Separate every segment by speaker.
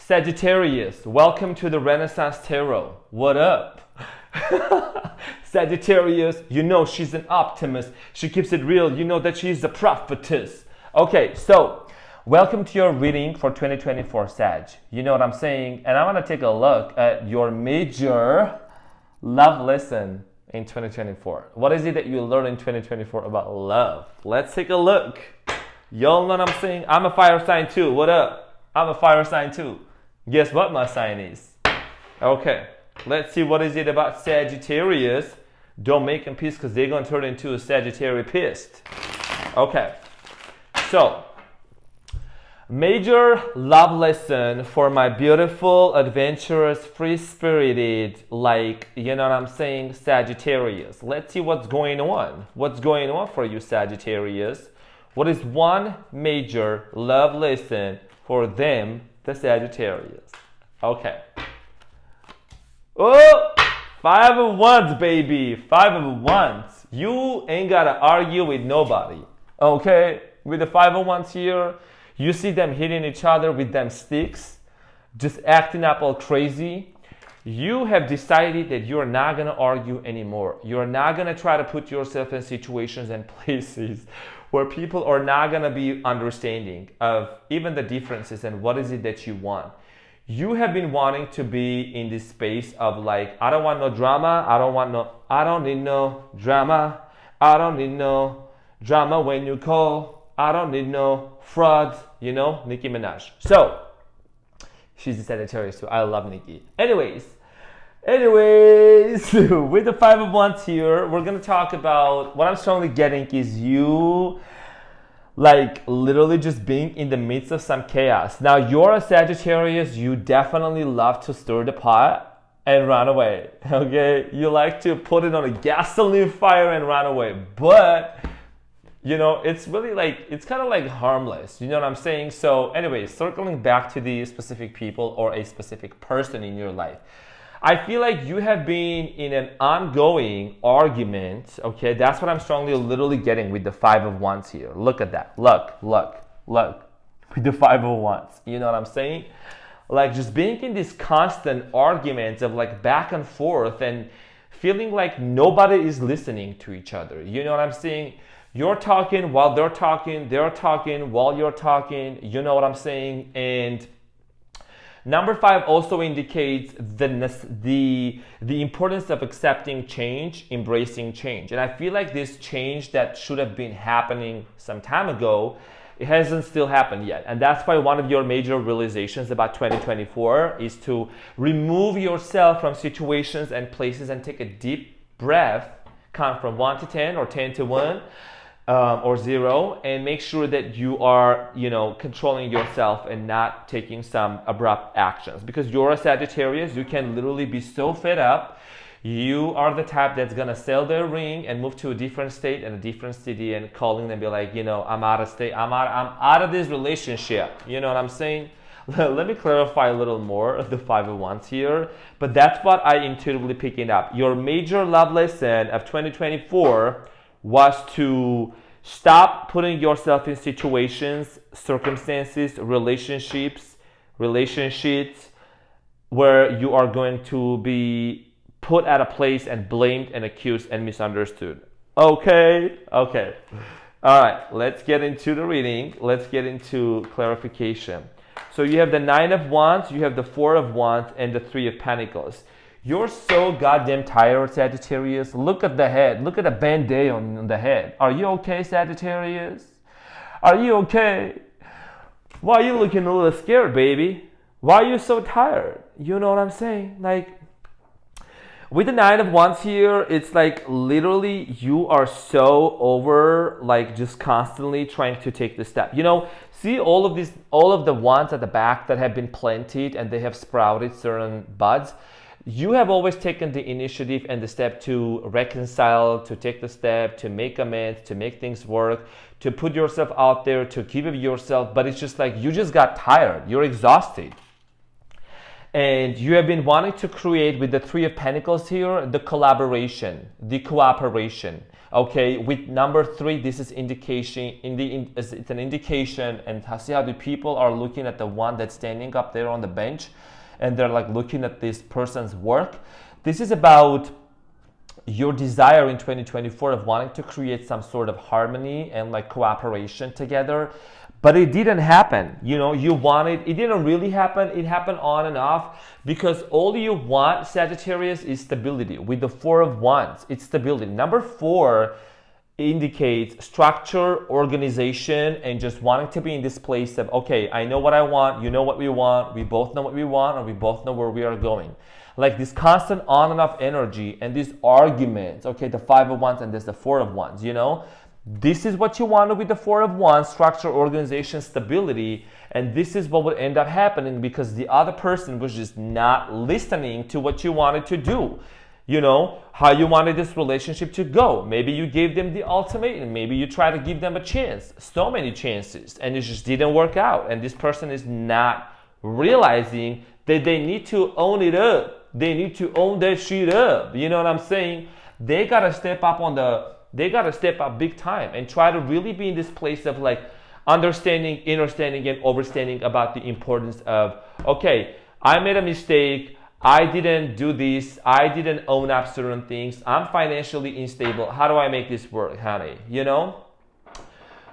Speaker 1: Sagittarius, welcome to the Renaissance Tarot. What up? Sagittarius, you know she's an optimist. She keeps it real. You know that she's a prophetess. Okay, so welcome to your reading for 2024, Sag. You know what I'm saying? And I want to take a look at your major love lesson in 2024. What is it that you learned in 2024 about love? Let's take a look. Y'all know what I'm saying? I'm a fire sign too. What up? I'm a fire sign too. Guess what my sign is? Okay, let's see what is it about Sagittarius. Don't make them pissed because they're going to turn into a Sagittarius pissed. Okay, so major love lesson for my beautiful, adventurous, free-spirited, like, you know what I'm saying, Sagittarius. Let's see what's going on. What's going on for you, Sagittarius? What is one major love lesson for them, the Sagittarius? Okay. Oh, 5 of Wands, baby. 5 of Wands. You ain't got to argue with nobody. Okay? With the 5 of Wands here, you see them hitting each other with them sticks, just acting up all crazy. You have decided that you're not going to argue anymore. You're not going to try to put yourself in situations and places where people are not going to be understanding of even the differences and what is it that you want. You have been wanting to be in this space of like, I don't want no drama. I don't need no drama. I don't need no drama when you call. I don't need no fraud, you know, Nicki Minaj. So, she's a Sagittarius too. I love Nicki. Anyways, with the 5 of Wands here, we're going to talk about what I'm strongly getting is you like literally just being in the midst of some chaos. Now, you're a Sagittarius. You definitely love to stir the pot and run away, okay? You like to put it on a gasoline fire and run away. But, you know, it's really like, it's kind of like harmless. You know what I'm saying? So anyways, circling back to the specific people or a specific person in your life. I feel like you have been in an ongoing argument, okay? That's what I'm strongly literally getting with the 5 of Wands here. Look at that. Look. With the 5 of Wands. You know what I'm saying? Like just being in this constant argument of like back and forth and feeling like nobody is listening to each other. You know what I'm saying? You're talking while they're talking while you're talking. You know what I'm saying? And number 5 also indicates the importance of accepting change, embracing change. And I feel like this change that should have been happening some time ago, it hasn't still happened yet. And that's why one of your major realizations about 2024 is to remove yourself from situations and places and take a deep breath, count from 1 to 10 or 10 to 1. Or 0, and make sure that you are, you know, controlling yourself and not taking some abrupt actions. Because you're a Sagittarius, you can literally be so fed up. You are the type that's gonna sell their ring and move to a different state and a different city and calling them, be like, you know, I'm out of state, I'm out of this relationship. You know what I'm saying? Let me clarify a little more of the 5 of Wands here, but that's what I intuitively picking up. Your major love lesson of 2024 was to stop putting yourself in situations, circumstances, relationships where you are going to be put at a place and blamed and accused and misunderstood. Okay. All right, let's get into the reading. Let's get into clarification. So you have the 9 of Wands, you have the 4 of Wands, and the 3 of Pentacles. You're so goddamn tired, Sagittarius. Look at the head. Look at the band-aid on the head. Are you okay, Sagittarius? Are you okay? Why are you looking a little scared, baby? Why are you so tired? You know what I'm saying? Like, with the 9 of Wands here, it's like literally you are so over, like just constantly trying to take the step. You know, see all of the wands at the back that have been planted and they have sprouted certain buds. You have always taken the initiative and the step to reconcile, to take the step, to make amends, to make things work, to put yourself out there, to keep it yourself. But it's just like you just got tired. You're exhausted. And you have been wanting to create with the 3 of Pentacles here, the collaboration, the cooperation. Okay, with number 3, this is indication it's an indication, and see how the people are looking at the one that's standing up there on the bench, and they're like looking at this person's work. This is about your desire in 2024 of wanting to create some sort of harmony and like cooperation together, but it didn't happen. You know, you wanted, it didn't really happen. It happened on and off, because all you want, Sagittarius, is stability. With the 4 of Wands, it's stability. Number 4 indicates structure, organization, and just wanting to be in this place of, okay, I know what I want, you know what we want, we both know what we want, and we both know where we are going. Like this constant on and off energy and these arguments, okay, the 5 of Wands and there's the 4 of Wands, you know? This is what you wanted with the 4 of Wands, structure, organization, stability, and this is what would end up happening because the other person was just not listening to what you wanted to do. You know, how you wanted this relationship to go. Maybe you gave them the ultimatum, maybe you tried to give them a chance, so many chances, and it just didn't work out, and this person is not realizing that they need to own it up. They need to own that shit up. You know what I'm saying? They gotta step up big time and try to really be in this place of like understanding, understanding, and overstanding about the importance of, okay, I made a mistake. I didn't do this. I didn't own up certain things. I'm financially unstable. How do I make this work, honey? You know?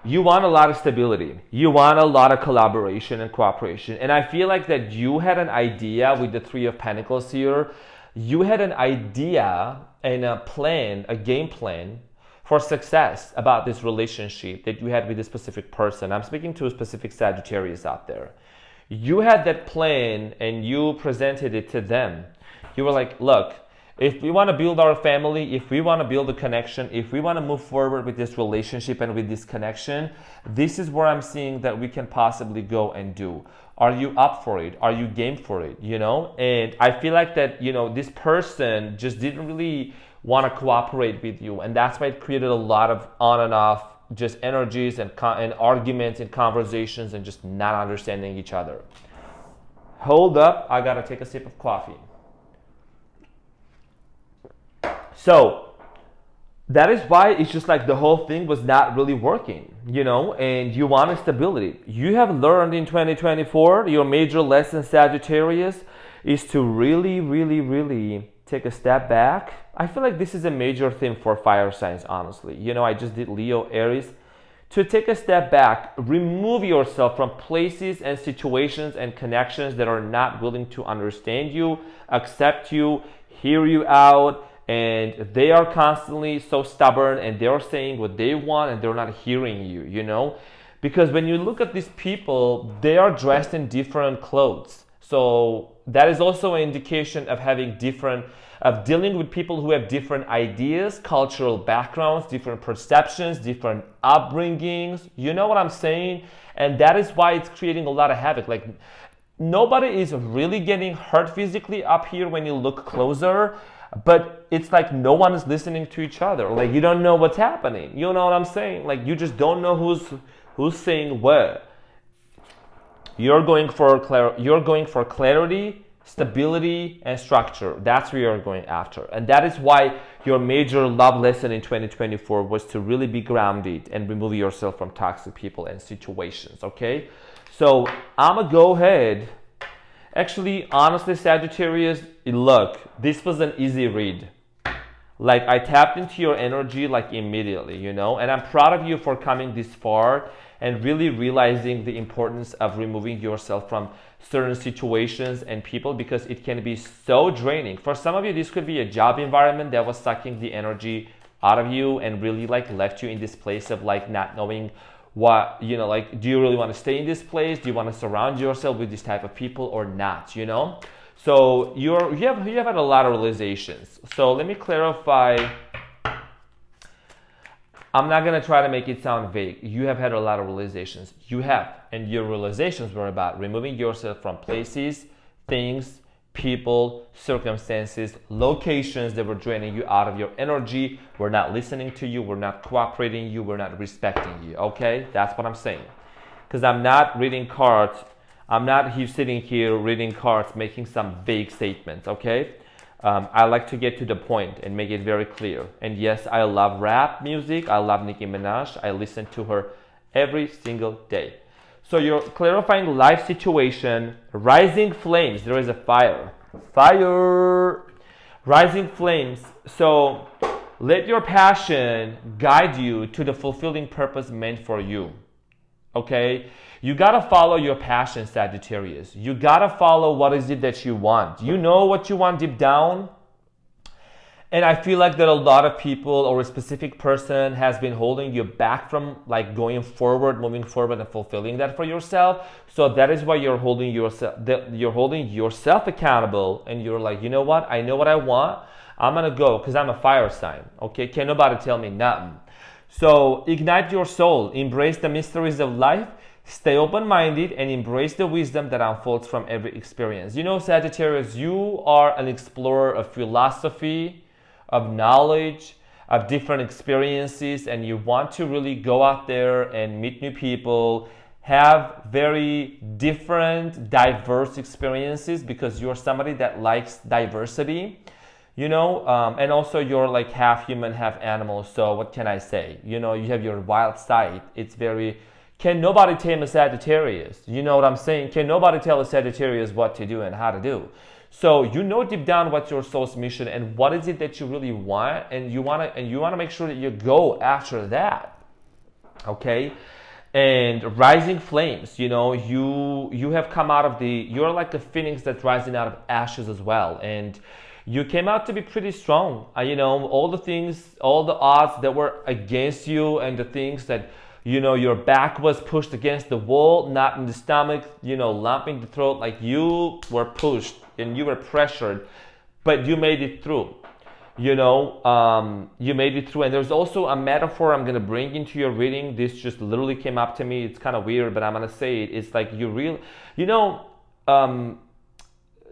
Speaker 1: You want a lot of stability. You want a lot of collaboration and cooperation. And I feel like that you had an idea with the 3 of Pentacles here. You had an idea and a plan, a game plan for success about this relationship that you had with this specific person. I'm speaking to a specific Sagittarius out there. You had that plan and you presented it to them. You were like, look, if we want to build our family, if we want to build a connection, if we want to move forward with this relationship and with this connection, this is where I'm seeing that we can possibly go and do. Are you up for it? Are you game for it? You know? And I feel like that, you know, this person just didn't really want to cooperate with you. And that's why it created a lot of on and off just energies and arguments and conversations and just not understanding each other. Hold up, I gotta take a sip of coffee. So that is why it's just like the whole thing was not really working, you know, and you wanted stability. You have learned in 2024, your major lesson, Sagittarius, is to really, really, really take a step back. I feel like this is a major theme for fire signs, honestly. You know, I just did Leo, Aries. To take a step back, remove yourself from places and situations and connections that are not willing to understand you, accept you, hear you out, and they are constantly so stubborn and they're saying what they want and they're not hearing you, you know? Because when you look at these people, they are dressed in different clothes. So that is also an indication of having of dealing with people who have different ideas, cultural backgrounds, different perceptions, different upbringings. You know what I'm saying? And that is why it's creating a lot of havoc. Like, nobody is really getting hurt physically up here when you look closer, but it's like no one is listening to each other. Like, you don't know what's happening. You know what I'm saying? Like, you just don't know who's saying what. You're going for clarity, stability, and structure. That's what you're going after. And that is why your major love lesson in 2024 was to really be grounded and remove yourself from toxic people and situations, okay? So I'm going to go ahead. Actually, honestly, Sagittarius, look, this was an easy read. Like, I tapped into your energy like immediately, you know? And I'm proud of you for coming this far and really realizing the importance of removing yourself from certain situations and people, because it can be so draining. For some of you, this could be a job environment that was sucking the energy out of you and really like left you in this place of like not knowing what, you know, like, do you really want to stay in this place? Do you want to surround yourself with this type of people or not, you know? So you have had a lot of realizations. So let me clarify. I'm not going to try to make it sound vague. You have had a lot of realizations. You have. And your realizations were about removing yourself from places, things, people, circumstances, locations that were draining you out of your energy, were not listening to you, were not cooperating you, were not respecting you. Okay? That's what I'm saying. Because I'm not reading cards. I'm not sitting here reading cards, making some vague statements. Okay? I like to get to the point and make it very clear. And yes, I love rap music. I love Nicki Minaj. I listen to her every single day. So you're clarifying life situation, rising flames. There is a fire. Fire. Rising flames. So let your passion guide you to the fulfilling purpose meant for you. Okay? You gotta follow your passion, Sagittarius. You gotta follow what is it that you want. You know what you want deep down. And I feel like that a lot of people or a specific person has been holding you back from like going forward, moving forward and fulfilling that for yourself. So that is why you're holding yourself accountable, and you're like, you know what? I know what I want. I'm gonna go because I'm a fire sign. Okay, can't nobody tell me nothing. So ignite your soul, embrace the mysteries of life, stay open-minded, and embrace the wisdom that unfolds from every experience. You know, Sagittarius, you are an explorer of philosophy, of knowledge, of different experiences, and you want to really go out there and meet new people, have very different, diverse experiences, because you're somebody that likes diversity. You know, and also you're like half human, half animal. So what can I say? You know, you have your wild side. It's very, can nobody tame a Sagittarius? You know what I'm saying? Can nobody tell a Sagittarius what to do and how to do? So you know deep down what's your soul's mission and what is it that you really want, and you wanna make sure that you go after that. Okay? And rising flames, you know, you have come out of you're like a phoenix that's rising out of ashes as well. And you came out to be pretty strong. You know, all the odds that were against you, and the things that, you know, your back was pushed against the wall, not in the stomach, you know, lump in the throat, like you were pushed and you were pressured, but you made it through. You know, you made it through. And there's also a metaphor I'm going to bring into your reading. This just literally came up to me. It's kind of weird, but I'm going to say it. It's like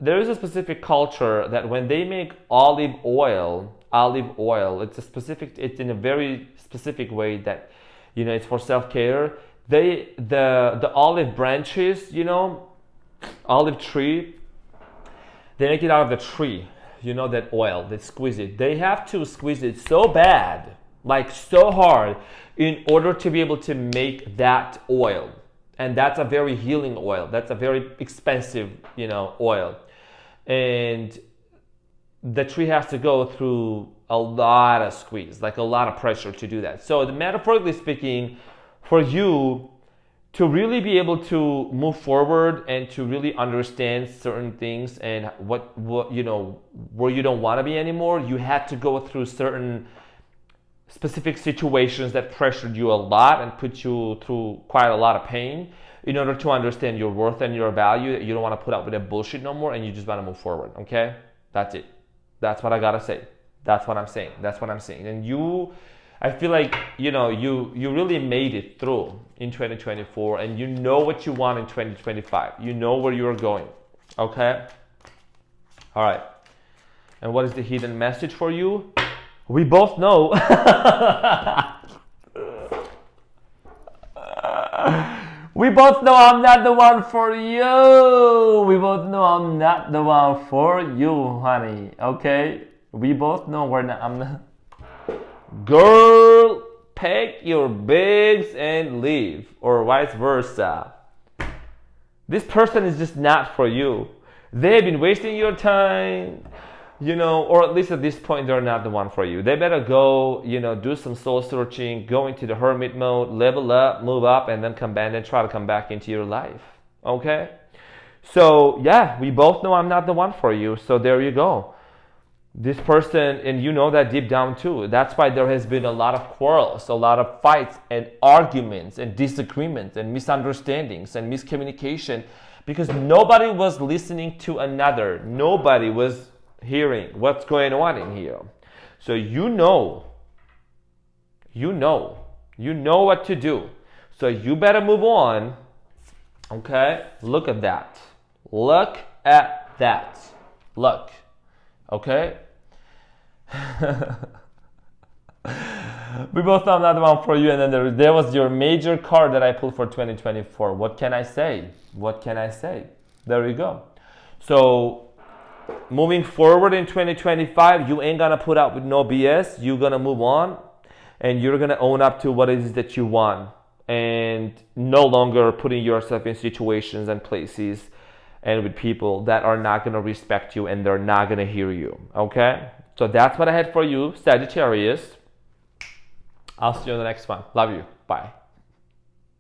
Speaker 1: there is a specific culture that when they make olive oil, it's in a very specific way that, you know, it's for self-care. The olive branches, you know, olive tree, they make it out of the tree, you know, that oil, they squeeze it. They have to squeeze it so bad, like so hard, in order to be able to make that oil. And that's a very healing oil. That's a very expensive, you know, oil. And the tree has to go through a lot of squeeze, like a lot of pressure to do that. So metaphorically speaking, for you to really be able to move forward and to really understand certain things and what you know, where you don't want to be anymore, you had to go through certain specific situations that pressured you a lot and put you through quite a lot of pain, in order to understand your worth and your value, that you don't want to put up with that bullshit no more, and you just want to move forward. Okay? That's it. That's what I gotta say. That's what I'm saying. That's what I'm saying. And I feel like, you know, you really made it through in 2024, and you know what you want in 2025. You know where you're going. Okay? All right. And what is the hidden message for you? We both know. We both know I'm not the one for you. We both know I'm not the one for you, honey. Okay? We both know I'm not. Girl, pack your bags and leave. Or vice versa. This person is just not for you. They've been wasting your time. You know, or at least at this point, they're not the one for you. They better go, you know, do some soul searching, go into the hermit mode, level up, move up, and then come back and try to come back into your life. Okay? So, yeah, we both know I'm not the one for you. So there you go. This person, and you know that deep down too. That's why there has been a lot of quarrels, a lot of fights and arguments and disagreements and misunderstandings and miscommunication, because nobody was listening to another. Nobody was hearing what's going on in here. So you know what to do. So you better move on. Okay? Look at that. Look at that. Look. Okay? We both know I'm not the one for you. And then there was your major card that I pulled for 2024. What can I say? What can I say? There you go. So moving forward in 2025, you ain't gonna put up with no BS. You're gonna move on and you're gonna own up to what it is that you want and no longer putting yourself in situations and places and with people that are not gonna respect you and they're not gonna hear you. Okay? So that's what I had for you, Sagittarius. I'll see you on the next one. Love you. Bye.